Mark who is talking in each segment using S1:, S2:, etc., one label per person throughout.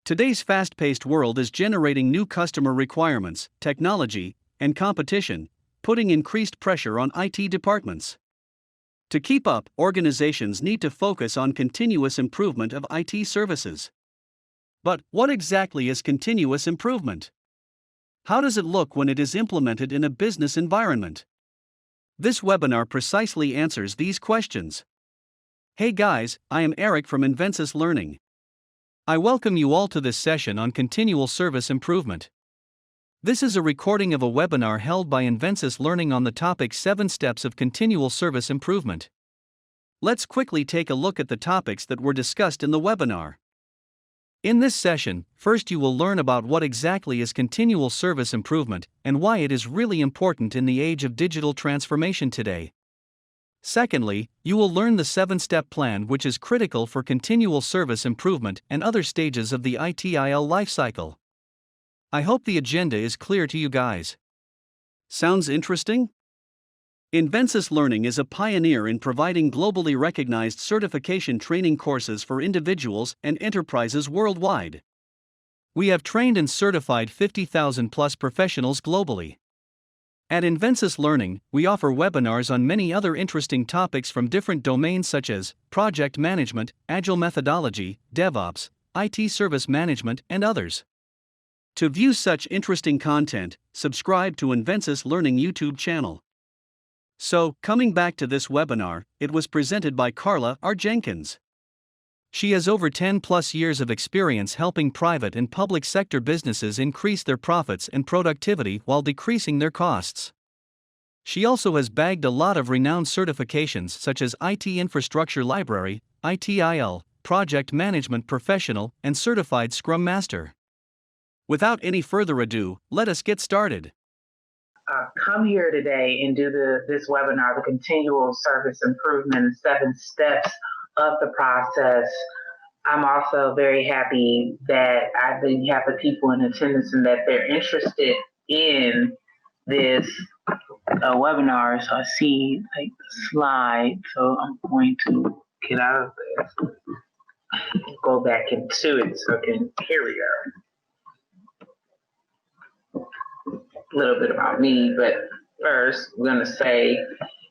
S1: Today's fast-paced world is generating new customer requirements, technology, and competition, putting increased pressure on IT departments. To keep up, organizations need to focus on continuous improvement of IT services. But what exactly is continuous improvement? How does it look when it is implemented in a business environment? This webinar precisely answers these questions. Hey guys, I am Eric from Invensis Learning. I welcome you all to this session on continual service improvement. This is a recording of a webinar held by Invensis Learning on the topic 7 Steps of Continual Service Improvement. Let's quickly take a look at the topics that were discussed in the webinar. In this session, first you will learn about what exactly is continual service improvement and why it is really important in the age of digital transformation today. Secondly, you will learn the 7-step plan which is critical for continual service improvement and other stages of the ITIL lifecycle. I hope the agenda is clear to you guys. Sounds interesting? Invensis Learning is a pioneer in providing globally recognized certification training courses for individuals and enterprises worldwide. We have trained and certified 50,000 plus professionals globally. At Invensis Learning, we offer webinars on many other interesting topics from different domains such as project management, agile methodology, DevOps, IT service management, and others. To view such interesting content, subscribe to Invensis Learning YouTube channel. So, coming back to this webinar, it was presented by Carla R. Jenkins. She has over 10 plus years of experience helping private and public sector businesses increase their profits and productivity while decreasing their costs. She also has bagged a lot of renowned certifications such as IT Infrastructure Library, ITIL, Project Management Professional, and Certified Scrum Master. Without any further ado, let us get started.
S2: Come here today and do this webinar, the Continual Service Improvement, 7 Steps of the Process. I'm also very happy that I have the people in attendance and that they're interested in this webinar. So I see the slide, so I'm going to get out of this, go back into it so here we go. A little bit about me, but first we're going to say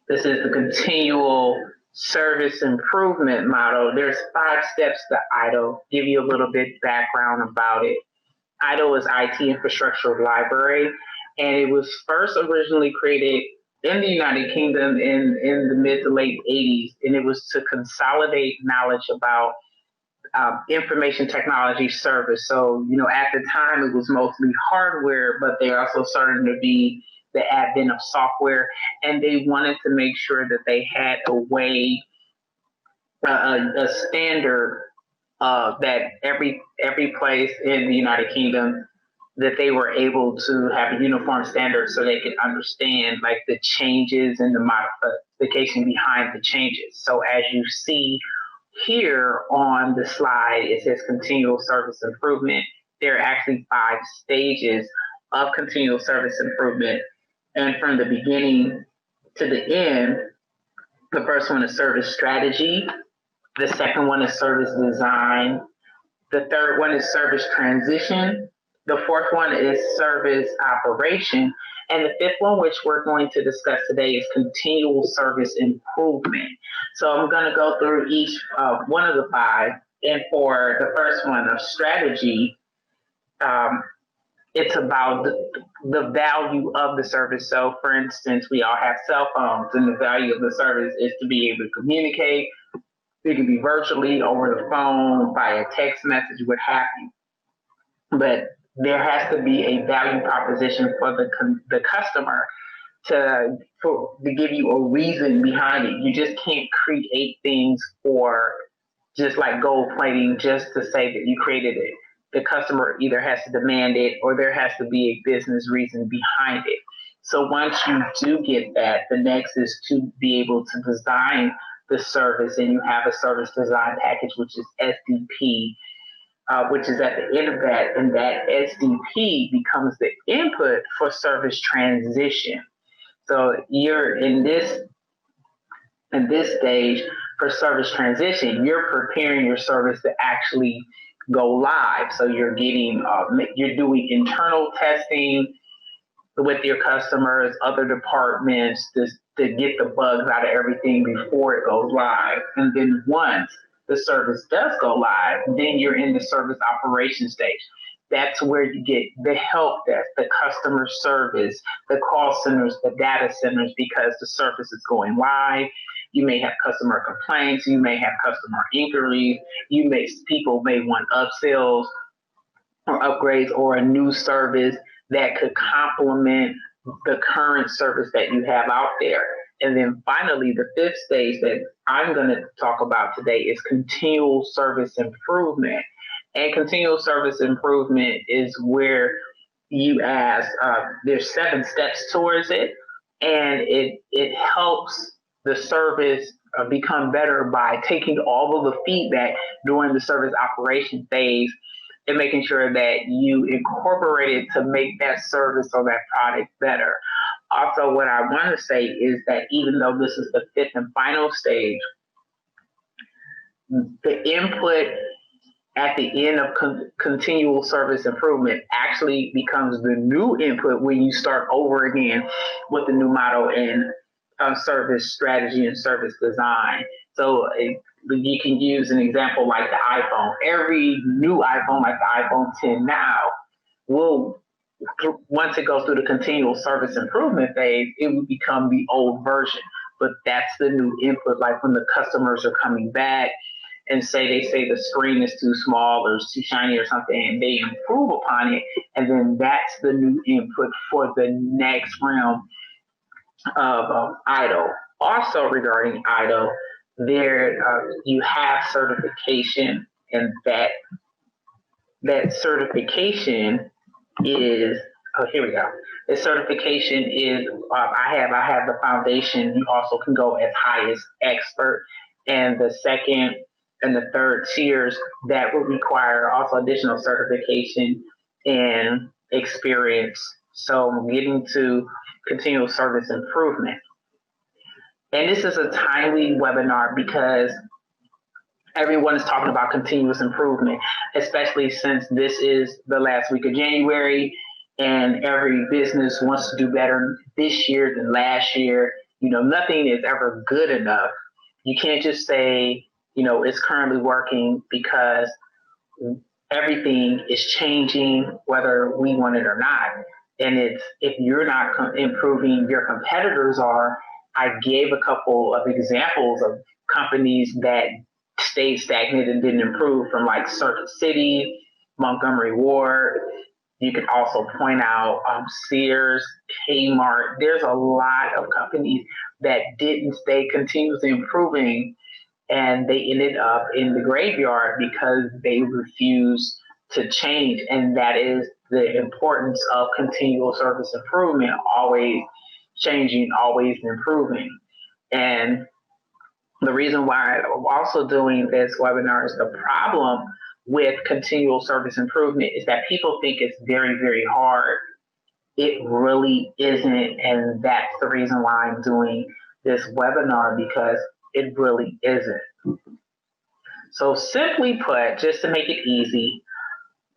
S2: this is the continual service improvement model. There's 5 steps to ITIL. Give you a little bit background about it. ITIL is IT Infrastructure Library, and it was first originally created in the United Kingdom in the mid to late 80s, and it was to consolidate knowledge about information technology service. So, at the time it was mostly hardware, but they also started to be the advent of software, and they wanted to make sure that they had a way, a standard that every place in the United Kingdom that they were able to have a uniform standard so they could understand the changes and the modification behind the changes. So as you see here on the slide, it says continual service improvement. There are actually 5 stages of continual service improvement. And from the beginning to the end, the first one is service strategy. The second one is service design. The third one is service transition. The fourth one is service operation. And the fifth one, which we're going to discuss today, is continual service improvement. So I'm going to go through each one of the 5. And for the first one of strategy, it's about the value of the service. So for instance, we all have cell phones, and the value of the service is to be able to communicate. It can be virtually, over the phone, via text message, what have you. But there has to be a value proposition for the customer to give you a reason behind it. You just can't create things for just like gold plating just to say that you created it. The customer either has to demand it or there has to be a business reason behind it. So once you do get that, the next is to be able to design the service, and you have a service design package, which is SDP, which is at the end of that, and that SDP becomes the input for service transition. So you're in this stage for service transition, you're preparing your service to actually go live. So you're doing internal testing with your customers, other departments, to get the bugs out of everything before it goes live. And then once the service does go live, then you're in the service operation stage. That's where you get the help desk, the customer service, the call centers, the data centers, because the service is going live. You may have customer complaints, you may have customer inquiries, people may want upsells or upgrades or a new service that could complement the current service that you have out there. And then finally, the fifth stage that I'm going to talk about today is continual service improvement. And continual service improvement is where you ask, there's 7 steps towards it, and it helps the service become better by taking all of the feedback during the service operation phase and making sure that you incorporate it to make that service or that product better. Also, what I want to say is that even though this is the 5th and final stage, the input at the end of continual service improvement actually becomes the new input when you start over again with the new model and service strategy and service design. So you can use an example like the iPhone. Every new iPhone, like the iPhone 10 now, will, once it goes through the continual service improvement phase, it will become the old version. But that's the new input, like when the customers are coming back and they say the screen is too small or it's too shiny or something, and they improve upon it, and then that's the new input for the next realm of ITIL. Also regarding ITIL, you have certification, and that certification is, here we go. The certification is, I have the foundation. You also can go as high as expert, and the second and the third tiers that would require also additional certification and experience. So I'm getting to continual service improvement. And this is a timely webinar because everyone is talking about continuous improvement, especially since this is the last week of January and every business wants to do better this year than last year. Nothing is ever good enough. You can't just say, it's currently working, because everything is changing whether we want it or not. And if you're not improving, your competitors are. I gave a couple of examples of companies that stayed stagnant and didn't improve, from like Circuit City, Montgomery Ward. You can also point out Sears, Kmart. There's a lot of companies that didn't stay continuously improving, and they ended up in the graveyard because they refused to change. And that is the importance of continual service improvement, always changing, always improving. And the reason why I'm also doing this webinar is the problem with continual service improvement is that people think it's very, very hard. It really isn't. And that's the reason why I'm doing this webinar, because it really isn't. So simply put, just to make it easy,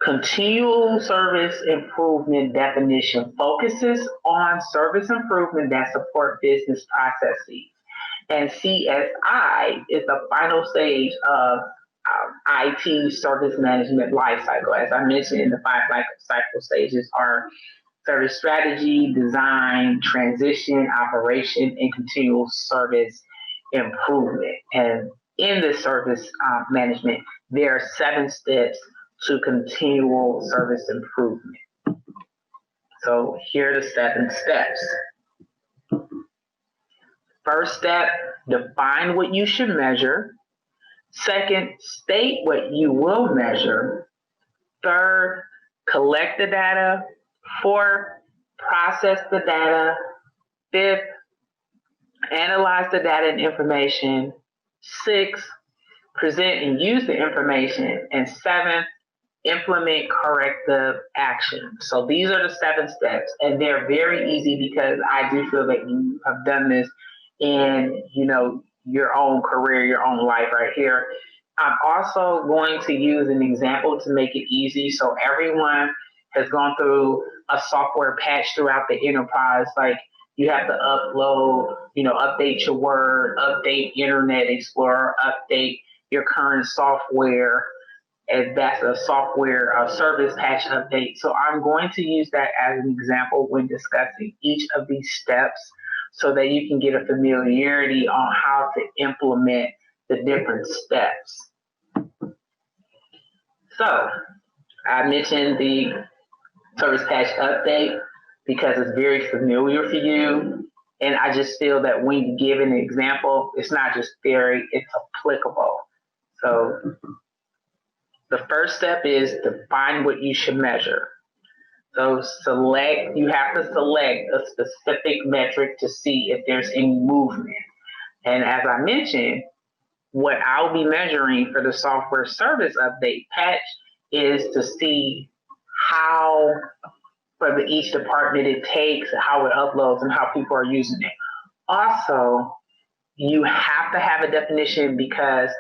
S2: continual service improvement definition focuses on service improvement that support business processes. And CSI is the final stage of IT service management lifecycle. As I mentioned, in the 5 cycle stages are service strategy, design, transition, operation, and continual service improvement. And in the service management, there are 7 steps to continual service improvement. So here are the 7 steps. First step, define what you should measure. Second, state what you will measure. Third, collect the data. Fourth, process the data. Fifth, analyze the data and information. Sixth, present and use the information. And 7th, implement corrective action. So these are the 7 steps, and they're very easy because I do feel that you have done this in your own career, your own life right here. I'm also going to use an example to make it easy. So everyone has gone through a software patch throughout the enterprise. Like you have to upload, update your Word, update Internet Explorer, update your current software. And that's a software service patch update. So I'm going to use that as an example when discussing each of these steps so that you can get a familiarity on how to implement the different steps. So I mentioned the service patch update because it's very familiar for you. And I just feel that when you give an example, it's not just theory, it's applicable. So the first step is to find what you should measure. So you have to select a specific metric to see if there's any movement. And as I mentioned, what I'll be measuring for the software service update patch is to see how, for each department it takes, how it uploads, and how people are using it. Also, you have to have a definition because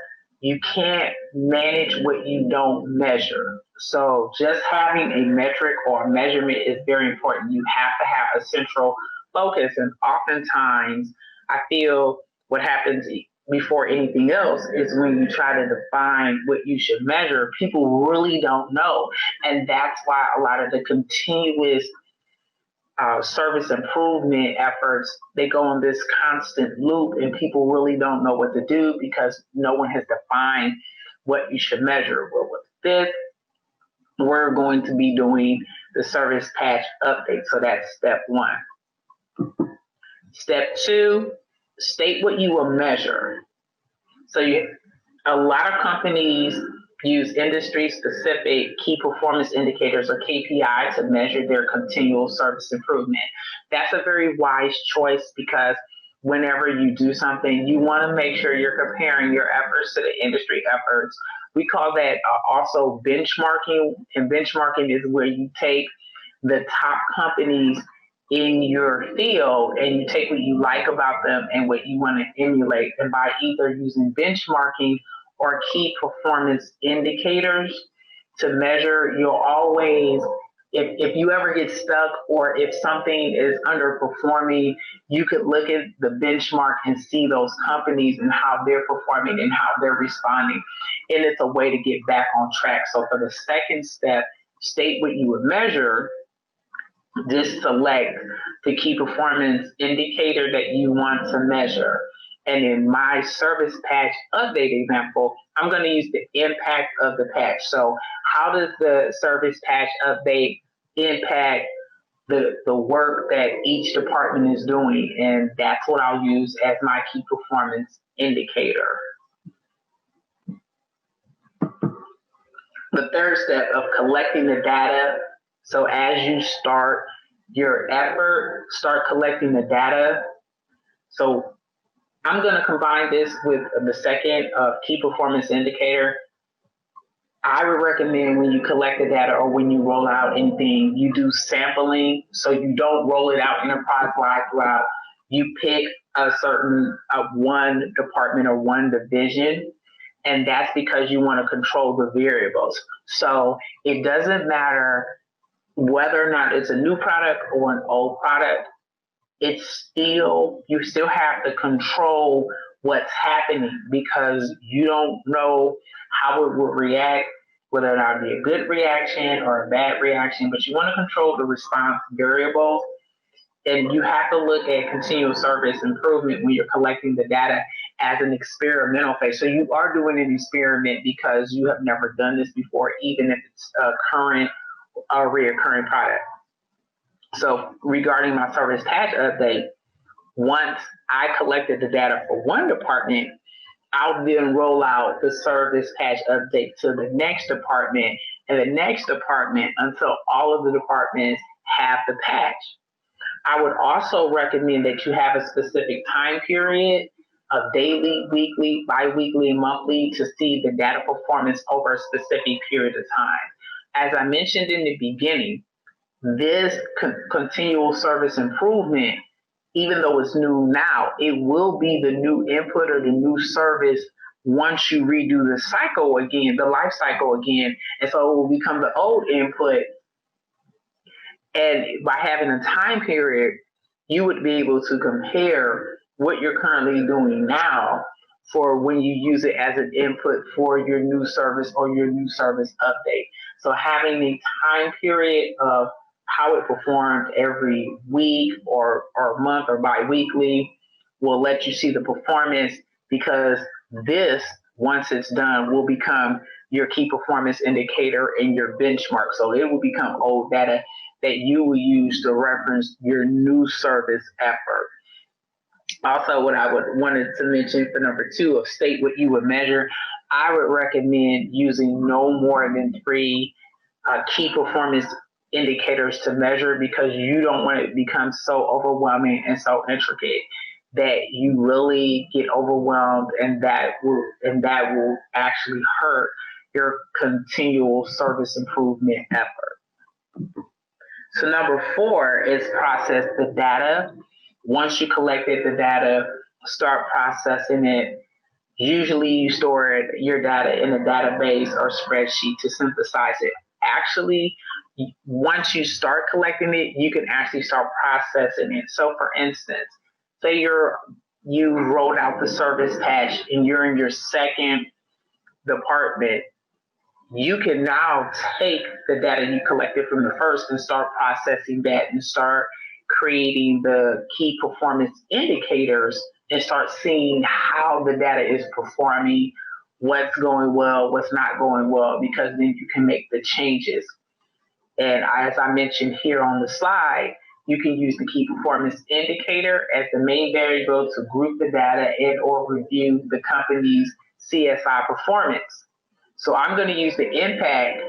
S2: you can't manage what you don't measure. So just having a metric or a measurement is very important. You have to have a central focus. And oftentimes, I feel what happens before anything else is when you try to define what you should measure, people really don't know. And that's why a lot of the continuous service improvement efforts, they go in this constant loop and people really don't know what to do because no one has defined what you should measure. Well, with this, we're going to be doing the service patch update. So that's step one. Step two, state what you will measure. So a lot of companies use industry-specific key performance indicators or KPIs to measure their continual service improvement. That's a very wise choice because whenever you do something, you want to make sure you're comparing your efforts to the industry efforts. We call that also benchmarking, and benchmarking is where you take the top companies in your field and you take what you like about them and what you want to emulate. And by either using benchmarking or key performance indicators to measure, you'll always, if you ever get stuck or if something is underperforming, you could look at the benchmark and see those companies and how they're performing and how they're responding. And it's a way to get back on track. So for the second step, state what you would measure. Just select the key performance indicator that you want to measure. And in my service patch update example, I'm going to use the impact of the patch. So how does the service patch update impact the work that each department is doing? And that's what I'll use as my key performance indicator. The third step of collecting the data. So as you start your effort, start collecting the data. So I'm going to combine this with the second key performance indicator. I would recommend when you collect the data or when you roll out anything, you do sampling. So you don't roll it out enterprise-wide throughout. You pick a certain one department or one division. And that's because you want to control the variables. So it doesn't matter whether or not it's a new product or an old product, you still have to control what's happening because you don't know how it will react, whether or not it be a good reaction or a bad reaction, but you want to control the response variables. And you have to look at continuous service improvement when you're collecting the data as an experimental phase. So you are doing an experiment because you have never done this before, even if it's a current or reoccurring product. So regarding my service patch update, once I collected the data for one department, I'll then roll out the service patch update to the next department and the next department until all of the departments have the patch. I would also recommend that you have a specific time period of daily, weekly, biweekly, and monthly to see the data performance over a specific period of time. As I mentioned in the beginning, this continual service improvement, even though it's new now, it will be the new input or the new service once you redo the cycle again, the life cycle again. And so it will become the old input. And by having a time period, you would be able to compare what you're currently doing now for when you use it as an input for your new service or your new service update. So having a time period of how it performed every week or month or bi-weekly will let you see the performance, because this, once it's done, will become your key performance indicator and your benchmark. So it will become old data that you will use to reference your new service effort. Also, what I would wanted to mention for number 2 of state what you would measure, I would recommend using no more than 3 key performance indicators to measure, because you don't want it to become so overwhelming and so intricate that you really get overwhelmed, and that will actually hurt your continual service improvement effort. So number 4 is process the data. Once you collected the data, start processing it. Usually you store your data in a database or spreadsheet to synthesize it. Actually, once you start collecting it, you can actually start processing it. So for instance, say you rolled out the service patch and you're in your second department, you can now take the data you collected from the first and start processing that and start creating the key performance indicators and start seeing how the data is performing, what's going well, what's not going well, because then you can make the changes. And as I mentioned here on the slide, you can use the key performance indicator as the main variable to group the data and or review the company's CSI performance. So I'm going to use the impact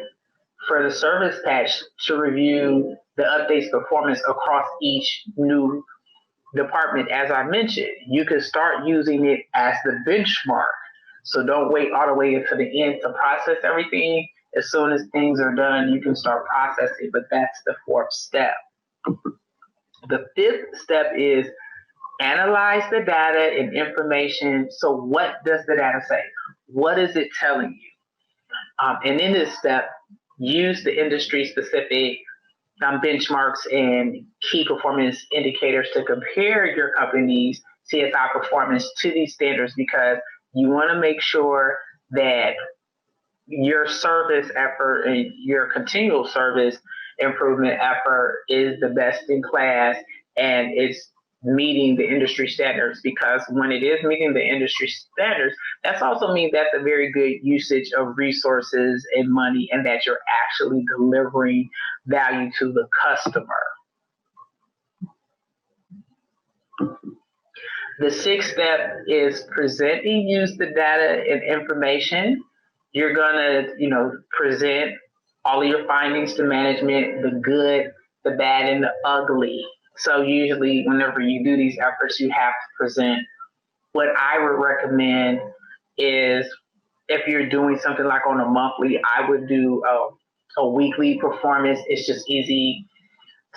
S2: for the service patch to review the updates performance across each new department. As I mentioned, you can start using it as the benchmark. So don't wait all the way until the end to process everything. As soon as things are done, you can start processing, but that's the 4th step. The 5th step is analyze the data and information. So what does the data say? What is it telling you? And in this step, use the industry-specific benchmarks and key performance indicators to compare your company's CSI performance to these standards, because you want to make sure that your service effort and your continual service improvement effort is the best in class and it's meeting the industry standards. Because when it is meeting the industry standards, that also means that's a very good usage of resources and money, and that you're actually delivering value to the customer. The 6th step is present and use the data and information. You're gonna, present all of your findings to management, the good, the bad, and the ugly. So usually whenever you do these efforts, you have to present. What I would recommend is, if you're doing something like on a monthly, I would do a weekly performance. It's just easy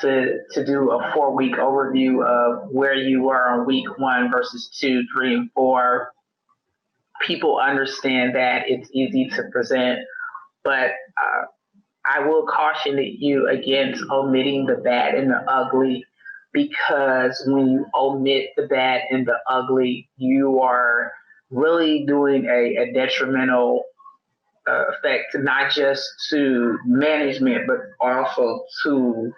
S2: to do a 4-week overview of where you were on week 1 versus 2, 3, and 4. People understand that it's easy to present, but I will caution you against omitting the bad and the ugly, because when you omit the bad and the ugly, you are really doing a detrimental effect, not just to management, but also to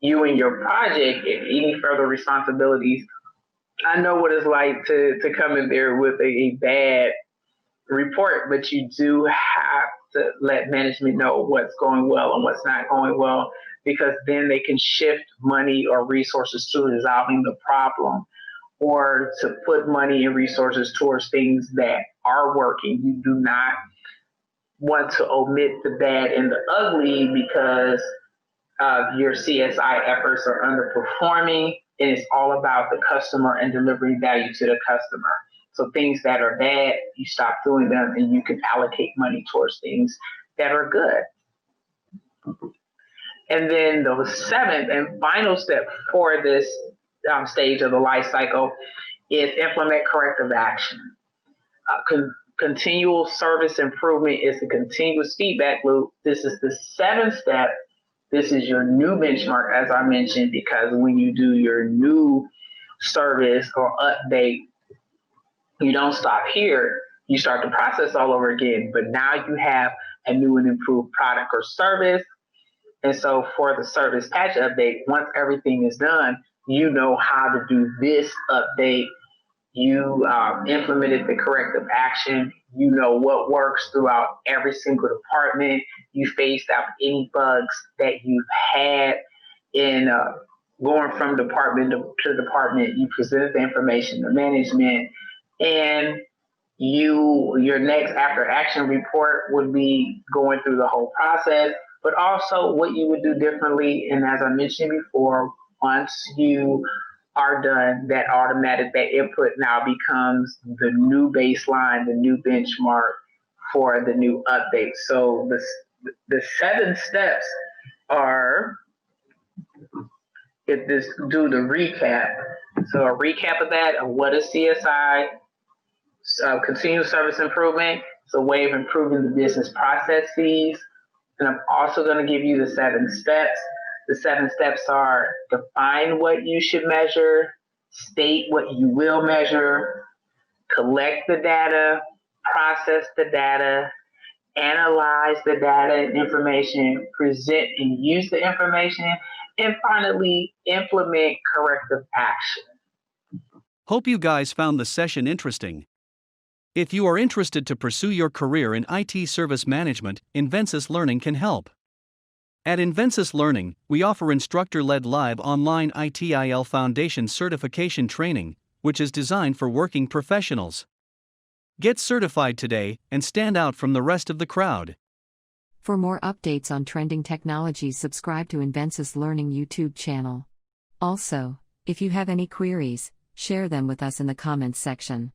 S2: you and your project and any further responsibilities. I know what it's like to come in there with a bad report, but you do have to let management know what's going well and what's not going well, because then they can shift money or resources to resolving the problem, or to put money and resources towards things that are working. You do not want to omit the bad and the ugly, because your CSI efforts are underperforming, and it's all about the customer and delivering value to the customer. So things that are bad, you stop doing them, and you can allocate money towards things that are good. And then the 7th and final step for this stage of the life cycle is implement corrective action. continual service improvement is a continuous feedback loop. This is the 7th step. This is your new benchmark, as I mentioned, because when you do your new service or update, you don't stop here. You start the process all over again, but now you have a new and improved product or service. And so for the service patch update, once everything is done, you know how to do this update. You implemented the corrective action. You know what works throughout every single department. You phased out any bugs that you've had in going from department to department. You presented the information to management, and your next after action report would be going through the whole process, but also what you would do differently. And as I mentioned before, once you are done, that input now becomes the new baseline, the new benchmark for the new update. So the 7 steps are, do the recap. So a recap of that, of what is CSI, continuous service improvement. It's a way of improving the business processes. And I'm also going to give you the 7 steps. The 7 steps are: define what you should measure, state what you will measure, collect the data, process the data, analyze the data and information, present and use the information, and finally, implement corrective action.
S1: Hope you guys found the session interesting. If you are interested to pursue your career in IT service management, Invensis Learning can help. At Invensis Learning, we offer instructor-led live online ITIL Foundation certification training, which is designed for working professionals. Get certified today and stand out from the rest of the crowd.
S3: For more updates on trending technologies, subscribe to Invensis Learning YouTube channel. Also, if you have any queries, share them with us in the comments section.